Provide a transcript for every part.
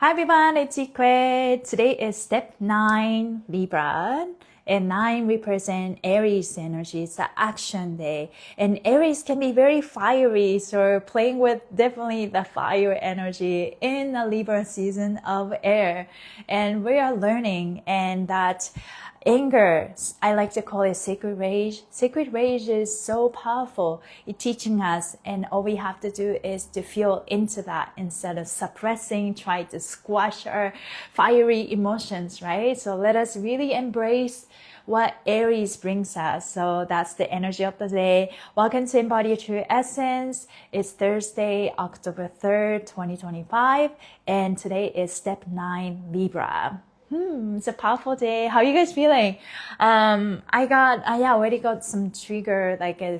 Hi everyone, it's Ikue. Today is step 9, Libra. And 9 represent Aries energy. It's the action day. And Aries can be very fiery, so playing with definitely the fire energy in the Libra season of air. And we are learning, and that anger, I like to call it sacred rage. Sacred rage is so powerful. It's teaching us, and all we have to do is to feel into that instead of suppressing, try to squash our fiery emotions, right? So let us really embrace what Aries brings us. So that's the energy of the day. Welcome to Embody True Essence. It's Thursday, October 3rd, 2025. And today is step 9, Libra. It's a powerful day. How are you guys feeling? I already got some trigger,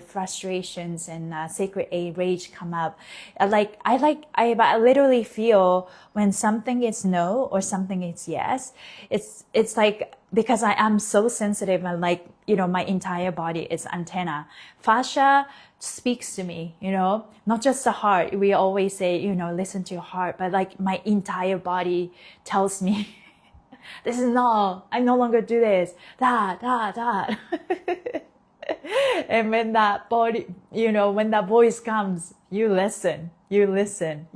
frustrations and sacred rage come up. I literally feel when something is no or something is yes. It's like, because I am so sensitive and my entire body is antenna. Fascia speaks to me, not just the heart. We always say, listen to your heart, but my entire body tells me, this is no, I no longer do this, that. And when that body, when that voice comes, you listen, you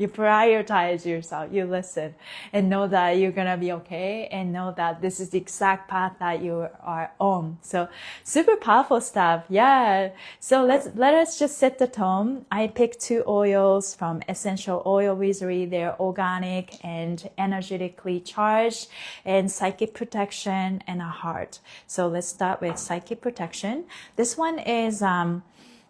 prioritize yourself, you listen, and know that you're gonna be okay, and know that this is the exact path that you are on. So super powerful stuff. Yeah. So let us just set the tone. I picked 2 oils from Essential Oil Wizardry. They're organic and energetically charged, and psychic protection and a heart. So let's start with psychic protection. This one is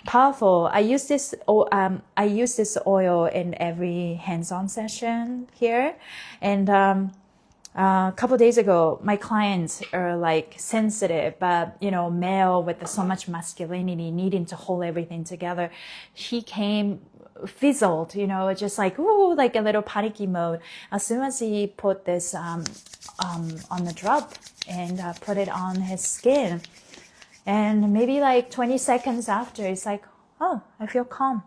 powerful. I use this oil in every hands-on session here. And a couple days ago, my clients are sensitive, but male with so much masculinity, needing to hold everything together. He came fizzled, just a little panicky mode. As soon as he put this on the drop and put it on his skin, and maybe 20 seconds after, it's like, oh, I feel calm.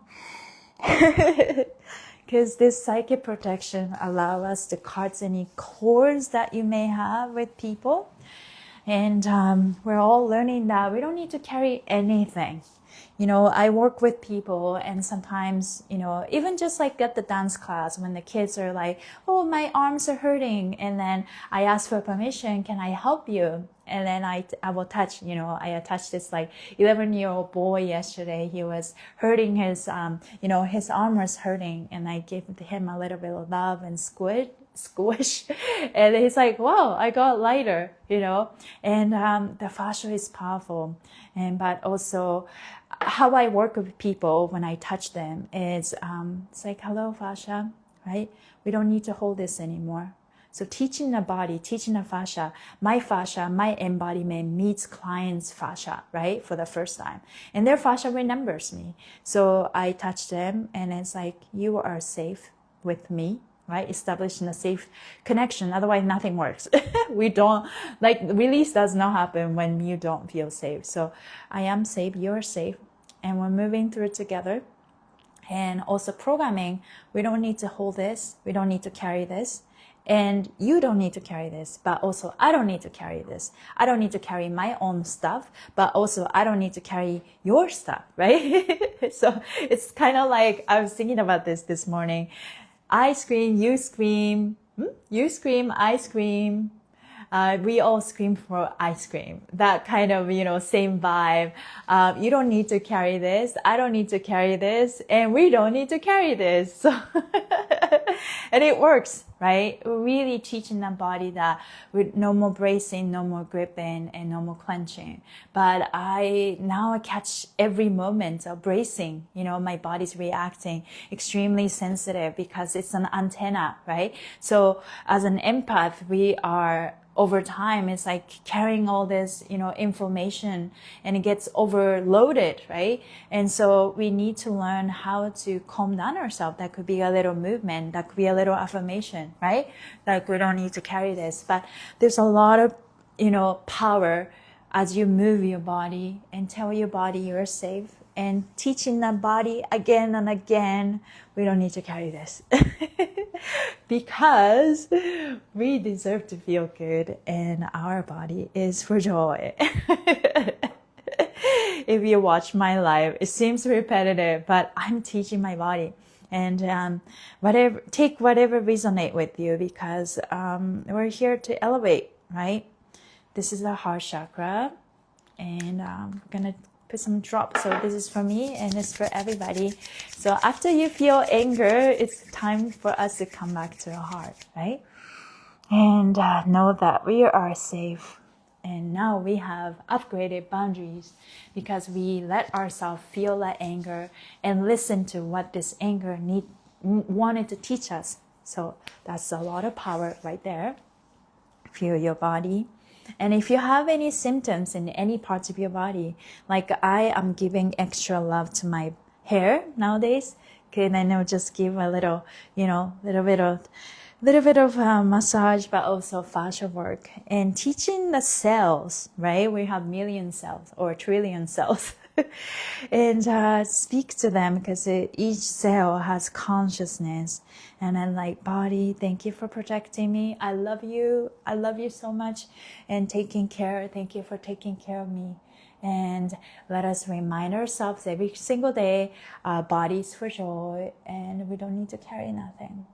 Because this psychic protection allows us to cut any cords that you may have with people. And we're all learning that we don't need to carry anything. I work with people, and sometimes, even just at the dance class, when the kids are like, oh, my arms are hurting. And then I ask for permission, can I help you? And then I will touch, I touched this 11-year-old boy yesterday. He was hurting his arm was hurting, and I gave him a little bit of love and squish. And he's like, wow, I got lighter, and the fascia is powerful. But also how I work with people when I touch them is, it's like, hello, fascia, right? We don't need to hold this anymore. So teaching the body, teaching the fascia, my embodiment meets client's fascia, right? For the first time. And their fascia remembers me. So I touch them, and it's like, you are safe with me, right? Establishing a safe connection. Otherwise, nothing works. We don't, release does not happen when you don't feel safe. So I am safe, you're safe. And we're moving through it together. And also programming, we don't need to hold this. We don't need to carry this. And you don't need to carry this, but also I don't need to carry this. I don't need to carry my own stuff, but also I don't need to carry your stuff, right? So it's kind of like, I was thinking about this morning. I scream, you scream, you scream, I scream. We all scream for ice cream. That kind of, same vibe. You don't need to carry this. I don't need to carry this. And we don't need to carry this. So and it works, right? We're really teaching the body that with no more bracing, no more gripping, and no more clenching. But I catch every moment of bracing. My body's reacting extremely sensitive because it's an antenna, right? So as an empath, we are, over time, it's like carrying all this, information, and it gets overloaded, right? And so we need to learn how to calm down ourselves. That could be a little movement, that could be a little affirmation, right? We don't need to carry this. But there's a lot of, power as you move your body and tell your body you're safe, and teaching the body again and again, we don't need to carry this. because we deserve to feel good and our body is for joy. If you watch my life, it seems repetitive, but I'm teaching my body. And take whatever resonate with you, because we're here to elevate, right? This is the heart chakra, and I'm gonna put some drops. So this is for me and it's for everybody. So after you feel anger, it's time for us to come back to the heart, right? And know that we are safe. And now we have upgraded boundaries because we let ourselves feel that anger and listen to what this anger wanted to teach us. So that's a lot of power right there. Feel your body. And if you have any symptoms in any parts of your body, like I am giving extra love to my hair nowadays, okay, and then I'll just give a little, little bit of massage, but also fascial work and teaching the cells, right? We have million cells or trillion cells. And speak to them, because each cell has consciousness. And then like, body, thank you for protecting me. I love you so much. And thank you for taking care of me. And let us remind ourselves every single day, our body's for joy and we don't need to carry nothing.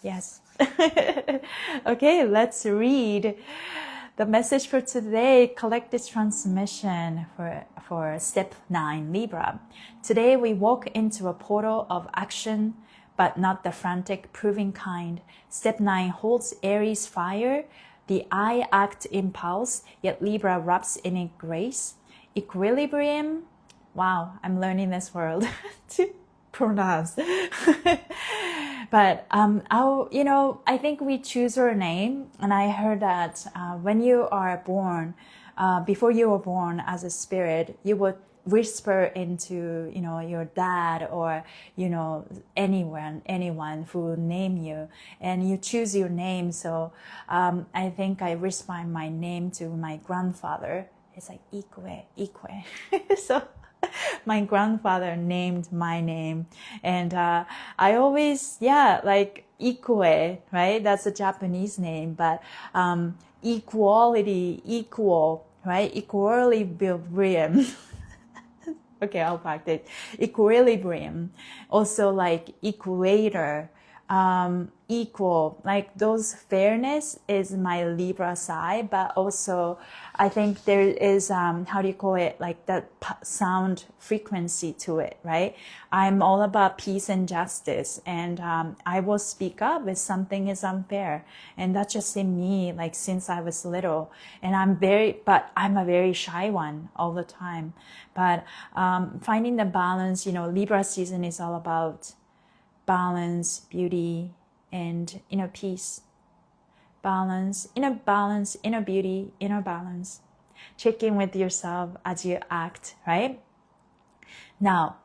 Yes. Okay, let's read the message for today, collective transmission for step 9, Libra. Today we walk into a portal of action, but not the frantic, proving kind. Step 9 holds Aries fire, the I act impulse, yet Libra wraps in it grace. Equilibrium. Wow, I'm learning this word to pronounce. But I think we choose our name, and I heard that when you are born, before you were born as a spirit, you would whisper into your dad or anyone who name you, and you choose your name. So I think I whisper my name to my grandfather. It's like Ikue. So my grandfather named my name, and I always like Ikue, right? That's a Japanese name, but equality, equal, right? Equilibrium. Okay, I'll practice. Equilibrium. Also like equator, equal, like those fairness is my Libra side, but also I think there is, how do you call it? Like that sound frequency to it, right? I'm all about peace and justice, and I will speak up if something is unfair. And that's just in me, like since I was little. And I'm a very shy one all the time. But finding the balance, Libra season is all about balance, beauty, and inner peace. Balance, inner beauty, inner balance. Check in with yourself as you act, right? Now,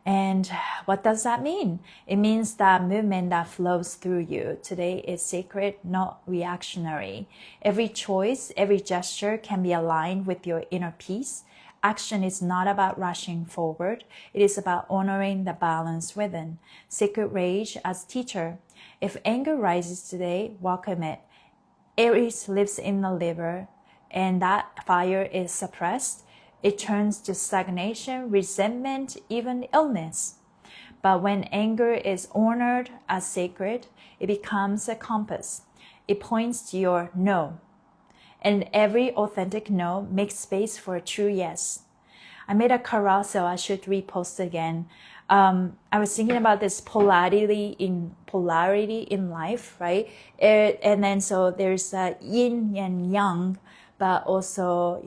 and what does that mean? It means that movement that flows through you. Today is sacred, not reactionary. Every choice, every gesture can be aligned with your inner peace. Action is not about rushing forward. It is about honoring the balance within. Sacred rage as teacher. If anger rises today, welcome it. Aries lives in the liver, and that fire is suppressed. It turns to stagnation, resentment, even illness. But when anger is honored as sacred, it becomes a compass. It points to your no. And every authentic no makes space for a true yes. I made a carousel. I should repost again. I was thinking about this polarity in life, right? And then so there's yin and yang, but also,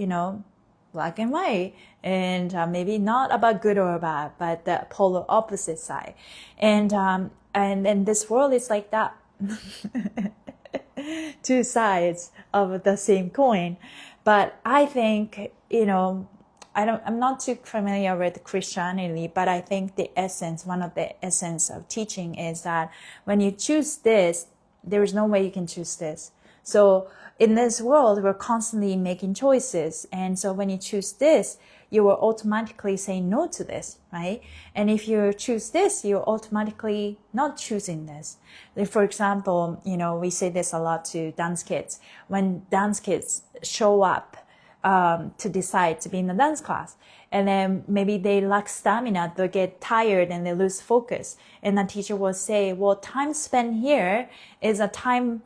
black and white, and maybe not about good or bad, but the polar opposite side. And this world is like that. Two sides of the same coin. But I think, I'm not too familiar with Christianity, but I think one of the essence of teaching is that when you choose this, there is no way you can choose this. So in this world, we're constantly making choices. And so when you choose this, you will automatically say no to this, right? And if you choose this, you're automatically not choosing this. Like for example, we say this a lot to dance kids. When dance kids show up to decide to be in the dance class, and then maybe they lack stamina, they get tired and they lose focus. And the teacher will say, well, time spent here is a time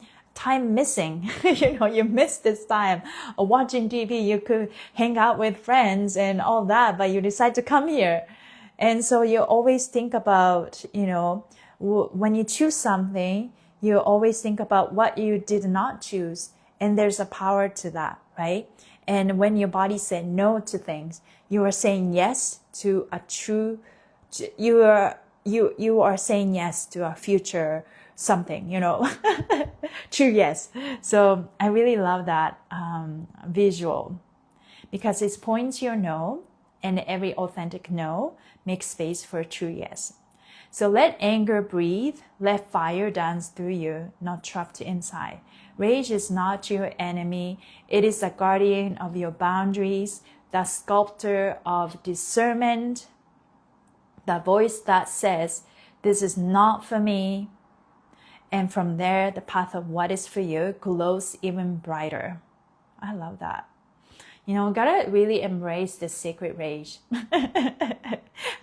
missing. You missed this time watching TV. You could hang out with friends and all that, but you decide to come here. And so you always think about, when you choose something, you always think about what you did not choose. And there's a power to that, right? And when your body said no to things, you are saying yes to a true, you are saying yes to a future something, true yes. So I really love that visual, because it points your no, and every authentic no makes space for a true yes. So let anger breathe, let fire dance through you, not trapped inside. Rage is not your enemy. It is the guardian of your boundaries, the sculptor of discernment, the voice that says, this is not for me. And from there, the path of what is for you glows even brighter. I love that. Gotta really embrace this sacred rage.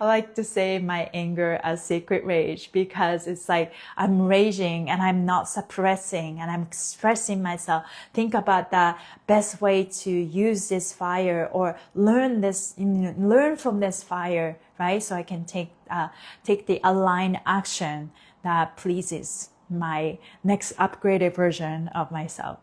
I like to say my anger as sacred rage, because it's like I'm raging and I'm not suppressing and I'm expressing myself. Think about the best way to use this fire, or learn from this fire, right? So I can take the aligned action that pleases my next upgraded version of myself.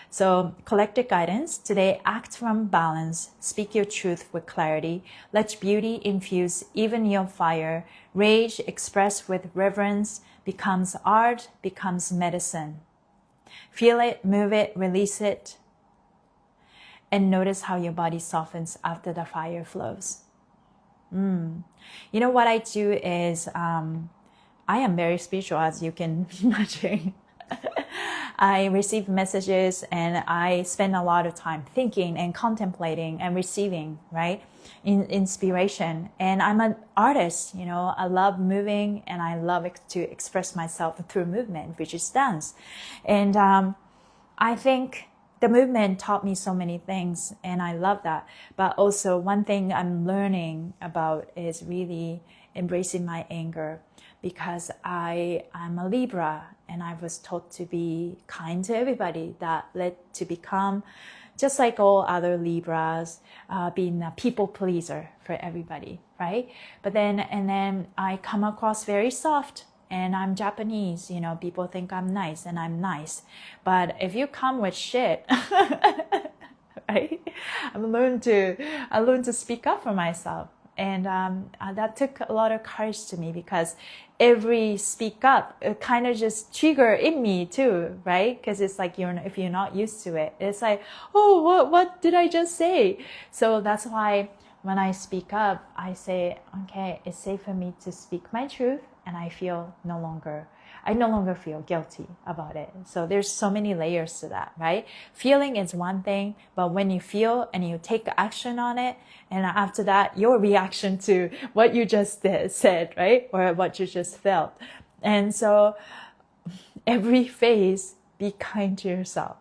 So collective guidance today: act from balance, speak your truth with clarity, let beauty infuse even your fire. Rage expressed with reverence becomes art, becomes medicine. Feel it, move it, release it, and notice how your body softens after the fire flows. What I do is I am very spiritual, as you can imagine. I receive messages and I spend a lot of time thinking and contemplating and receiving, right? Inspiration. And I'm an artist, I love moving and I love to express myself through movement, which is dance. And I think the movement taught me so many things, and I love that. But also one thing I'm learning about is really embracing my anger, because I'm a Libra and I was taught to be kind to everybody. That led to become, just like all other Libras, being a people pleaser for everybody, right? But then I come across very soft, and I'm Japanese, people think I'm nice, and I'm nice. But if you come with shit, right? I learned to speak up for myself. And that took a lot of courage to me, because every speak up kind of just trigger in me too, right? Because it's like if you're not used to it, it's like, oh, what did I just say? So that's why when I speak up, I say, okay, it's safe for me to speak my truth, and I no longer feel guilty about it. So there's so many layers to that, right? Feeling is one thing, but when you feel and you take action on it, and after that, your reaction to what you just said, right? Or what you just felt. And so every phase, be kind to yourself.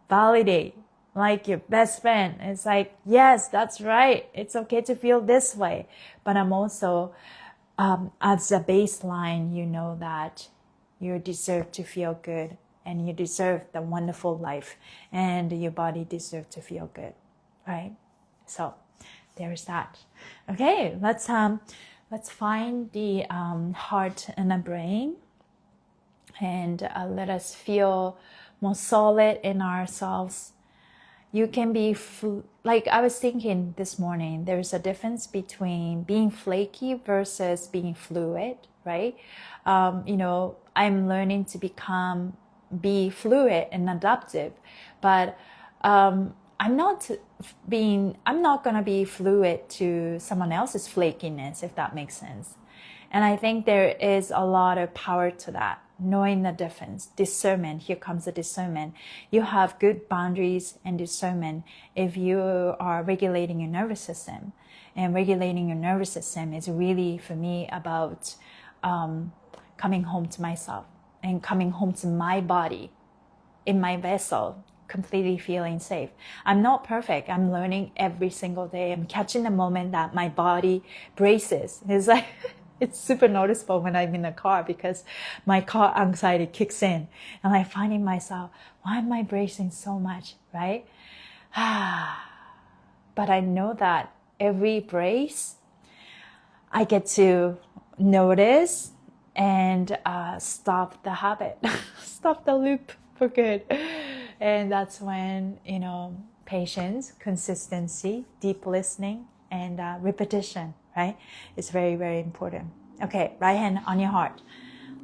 Validate, like your best friend. It's like, yes, that's right. It's okay to feel this way. But I'm also, as a baseline, that you deserve to feel good, and you deserve the wonderful life, and your body deserves to feel good, right? So there's that. Okay, let's find the heart and the brain, and let us feel more solid in ourselves. You can be like I was thinking this morning, there's a difference between being flaky versus being fluid, right? I'm learning to be fluid and adaptive, but I'm not gonna be fluid to someone else's flakiness, if that makes sense. And I think there is a lot of power to that. knowing the difference, discernment. Here comes the discernment. You have good boundaries and discernment if you are regulating your nervous system. And regulating your nervous system is really, for me, about coming home to myself and coming home to my body, in my vessel, completely feeling safe. I'm not perfect. I'm learning every single day. I'm catching the moment that my body braces. It's like, it's super noticeable when I'm in a car because my car anxiety kicks in. And I'm finding myself, why am I bracing so much, right? But I know that every brace, I get to notice and stop the habit, stop the loop for good. And that's when, patience, consistency, deep listening, and repetition, right? It's very, very important. Okay, right hand on your heart,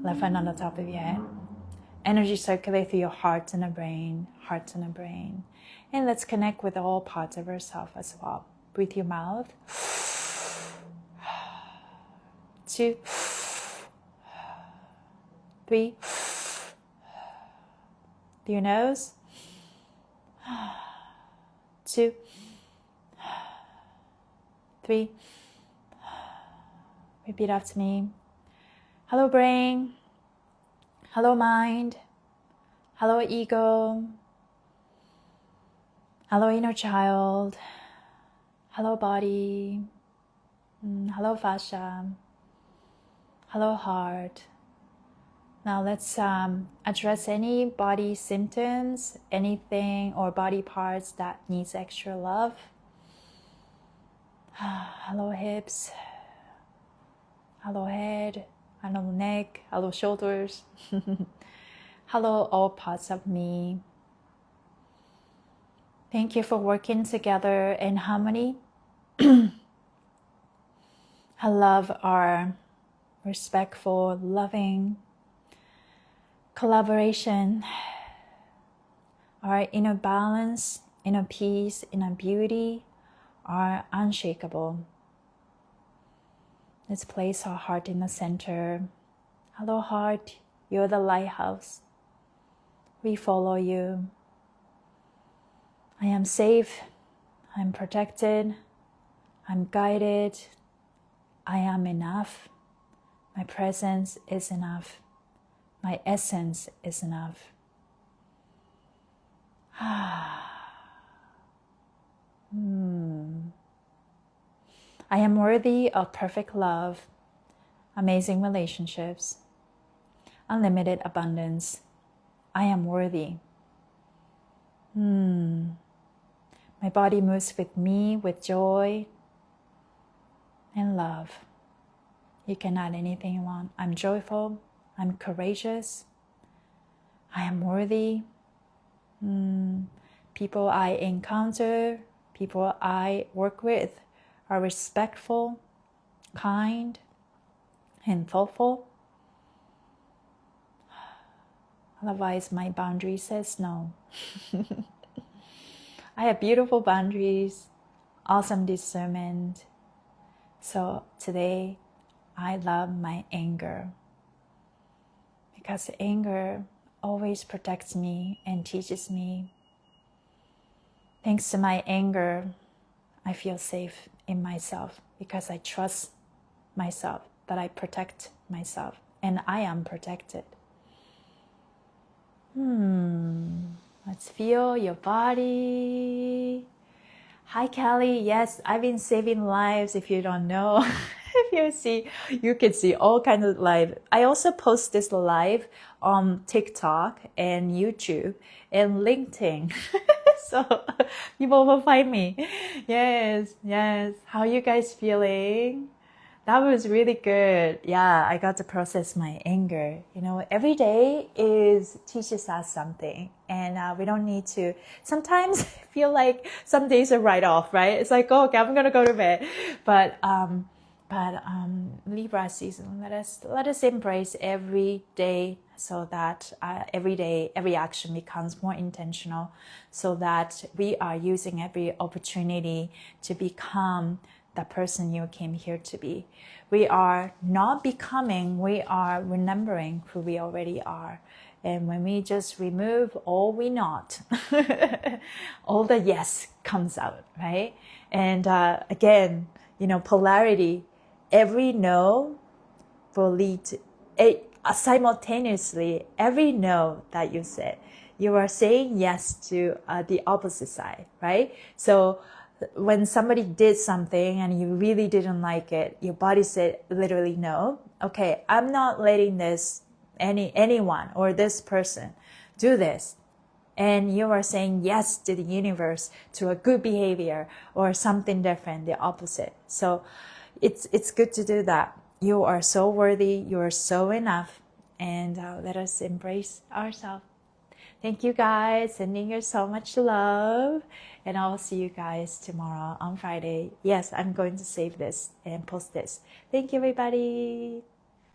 left hand on the top of your head. Energy circulate through your heart and the brain, heart and the brain. And let's connect with all parts of ourselves as well. Breathe your mouth. 2, 3. Through your nose. 2, 3. Repeat after me. Hello, brain. Hello, mind. Hello, ego. Hello, inner child. Hello, body. Hello, fascia. Hello, heart. Now let's address any body symptoms, anything or body parts that needs extra love. Hello, hips. Hello, head. Hello, neck. Hello, shoulders. Hello, all parts of me. Thank you for working together in harmony. I love our respectful, loving collaboration. Our inner balance, inner peace, inner beauty are unshakable. Let's place our heart in the center. Hello, heart. You're the lighthouse. We follow you. I am safe. I'm protected. I'm guided. I am enough. My presence is enough. My essence is enough. I am worthy of perfect love, amazing relationships, unlimited abundance. I am worthy. My body moves with me with joy and love. You can add anything you want. I'm joyful. I'm courageous. I am worthy. People I encounter, people I work with are respectful, kind, and thoughtful. Otherwise, my boundary says no. I have beautiful boundaries, awesome discernment. So today, I love my anger. Because anger always protects me and teaches me. Thanks to my anger, I feel safe in myself because I trust myself, that I protect myself, and I am protected. Let's feel your body. Hi, Kelly. Yes, I've been saving lives. If you don't know, you can see all kinds of live. I also post this live on TikTok and YouTube and LinkedIn. So people will find me. Yes. How are you guys feeling? That was really good. Yeah, I got to process my anger. Every day teaches us something, and we don't need to. Sometimes feel like some days are right off, right? It's like, oh, okay, I'm gonna go to bed, but Libra season, let us embrace every day, so that every day, every action becomes more intentional, so that we are using every opportunity to become the person you came here to be. We are not becoming, we are remembering who we already are. And when we just remove all we not, all the yes comes out, right? And again, you know, polarity, every no will lead to simultaneously, every no that you said, you are saying yes to the opposite side, right? So when somebody did something and you really didn't like it, your body said literally no. Okay, I'm not letting this anyone or this person do this. And you are saying yes to the universe, to a good behavior or something different, the opposite. So it's good to do that. You are so worthy. You are so enough. And let us embrace ourselves. Thank you guys. Sending you so much love. And I'll see you guys tomorrow on Friday. Yes, I'm going to save this and post this. Thank you, everybody.